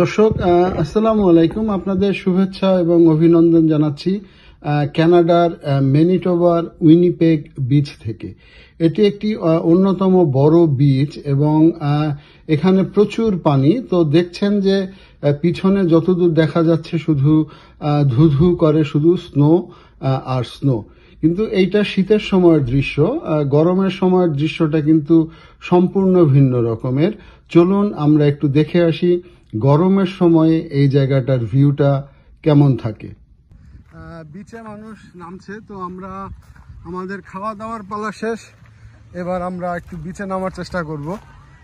দর্শক আসসালামু আলাইকুম, আপনাদের শুভেচ্ছা এবং অভিনন্দন জানাচ্ছি কানাডার ম্যানিটোবার উইনিপেগ বিচ থেকে। এটি একটি অন্যতম বড় বিচ এবং এখানে প্রচুর পানি। তো দেখছেন যে পিছনে যতদূর দেখা যাচ্ছে শুধু ধুধু করে শুধু স্নো আর স্নো, কিন্তু এইটা শীতের সময়ের দৃশ্য। গরমের সময়ের দৃশ্যটা কিন্তু সম্পূর্ণ ভিন্ন রকমের। চলুন আমরা একটু দেখে আসি গরমের সময়ে এই জায়গাটার ভিউটা কেমন থাকে। বিচে মানুষ নামছে, তো আমরা আমাদের খাওয়া দাওয়ার পালা শেষ, এবার আমরা একটু বিচে নামার চেষ্টা করব।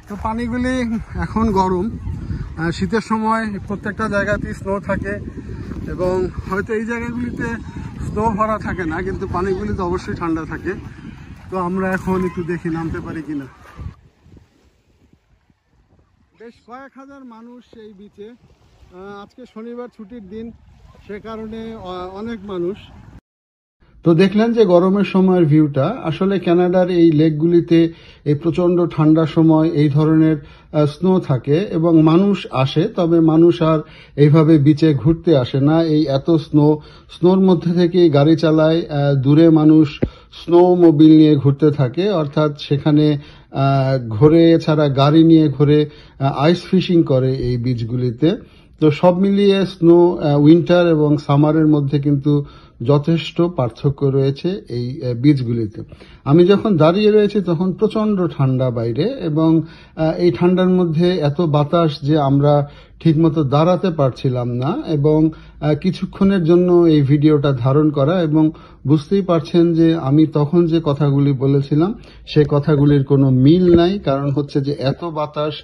তো পানিগুলি এখন গরম, শীতের সময় প্রত্যেকটা জায়গাতেই স্নো থাকে এবং হয়তো এই জায়গাগুলিতে স্নো ভরা থাকে না, কিন্তু পানিগুলি তো অবশ্যই ঠান্ডা থাকে। তো আমরা এখন একটু দেখি নামতে পারি কিনা। বেশ কয়েক হাজার মানুষ এই বিচে, আজকে শনিবার ছুটির দিন, সে কারণে অনেক মানুষ। তো দেখলেন যে গরমের সময়ের ভিউটা। আসলে কানাডার এই লেকগুলিতে এই প্রচন্ড ঠান্ডার সময় এই ধরনের স্নো থাকে এবং মানুষ আসে, তবে মানুষ আর এইভাবে বিচে ঘুরতে আসে না। এই এত স্নোর মধ্যে থেকেই গাড়ি চালায়, দূরে মানুষ স্নো মোবিল নিয়ে ঘুরতে থাকে, অর্থাৎ সেখানে ঘোরে, ছাড়া গাড়ি নিয়ে ঘোরে, আইস ফিশিং করে এই বিচগুলিতে। তো সব মিলিয়ে স্নো উইন্টার এবং সামারের মধ্যে কিন্তু যথেষ্ট পার্থক্য রয়েছে এই বিচগুলিতে। আমি যখন দাঁড়িয়ে রয়েছি তখন প্রচন্ড ঠান্ডা বাইরে এবং এই ঠান্ডার মধ্যে এত বাতাস যে আমরা ঠিকমতো দাঁড়াতে পারছিলাম না এবং কিছুক্ষণের জন্য এই ভিডিওটা ধারণ করা। এবং বুঝতেই পারছেন যে আমি তখন যে কথাগুলি বলেছিলাম সে কথাগুলির কোনো মিল নাই, কারণ হচ্ছে যে এত বাতাস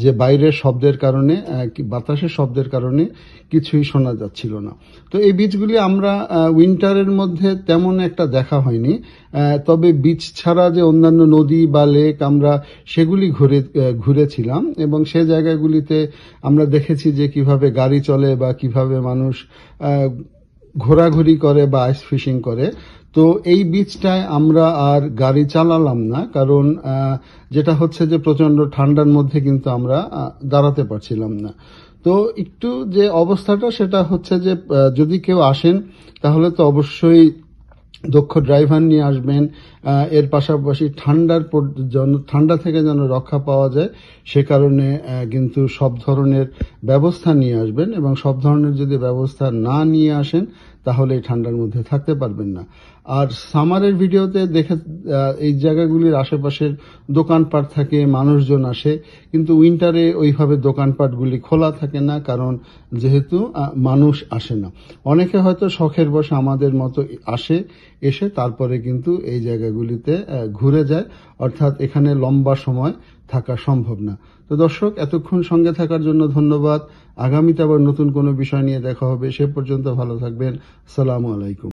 যে বাইরের শব্দের কারণে, বাতাসের শব্দের কারণে কিছুই শোনা যাচ্ছিল না। তো এই বিচগুলি আমরা উইন্টারের মধ্যে তেমন একটা দেখা হয়নি, তবে বিচ ছাড়া যে অন্যান্য নদী বা লেক আমরা সেগুলি ঘুরেছিলাম এবং সে জায়গাগুলিতে আমরা দেখেছি যে কিভাবে গাড়ি চলে বা কিভাবে মানুষ ঘোরাঘুরি করে বা আইস ফিশিং করে। তো এই বিচটায় আমরা আর গাড়ি চালালাম না, কারণ যেটা হচ্ছে যে প্রচন্ড ঠান্ডার মধ্যে কিন্তু আমরা দাঁড়াতে পারছিলাম না। তো একটু যে অবস্থাটা সেটা হচ্ছে যে যদি কেউ আসেন তাহলে তো অবশ্যই দক্ষ ড্রাইভার নিয়ে আসবেন। এর পাশাপাশি ঠান্ডা থেকে যেন রক্ষা পাওয়া যায় সে কারণে কিন্তু সব ধরনের ব্যবস্থা নিয়ে আসবেন, এবং সব ধরনের যদি ব্যবস্থা না নিয়ে আসেন তাহলে এই ঠান্ডার মধ্যে থাকতে পারবেন না। আর সামারের ভিডিওতে দেখে এই জায়গাগুলির আশেপাশের দোকানপাট থাকে, মানুষজন আসে, কিন্তু উইন্টারে ওইভাবে দোকানপাটগুলি খোলা থাকে না, কারণ যেহেতু মানুষ আসে না। অনেকে হয়তো শখের বশে আমাদের মতো এসে তারপরে কিন্তু এই জায়গাগুলিতে ঘুরে যায়, অর্থাৎ এখানে লম্বা সময় থাকা সম্ভব না। তো দর্শক, এতক্ষণ সঙ্গে থাকার জন্য ধন্যবাদ। আগামীতে আবার নতুন কোনো বিষয় নিয়ে দেখা হবে, সে পর্যন্ত ভালো থাকবেন। আসসালামু আলাইকুম।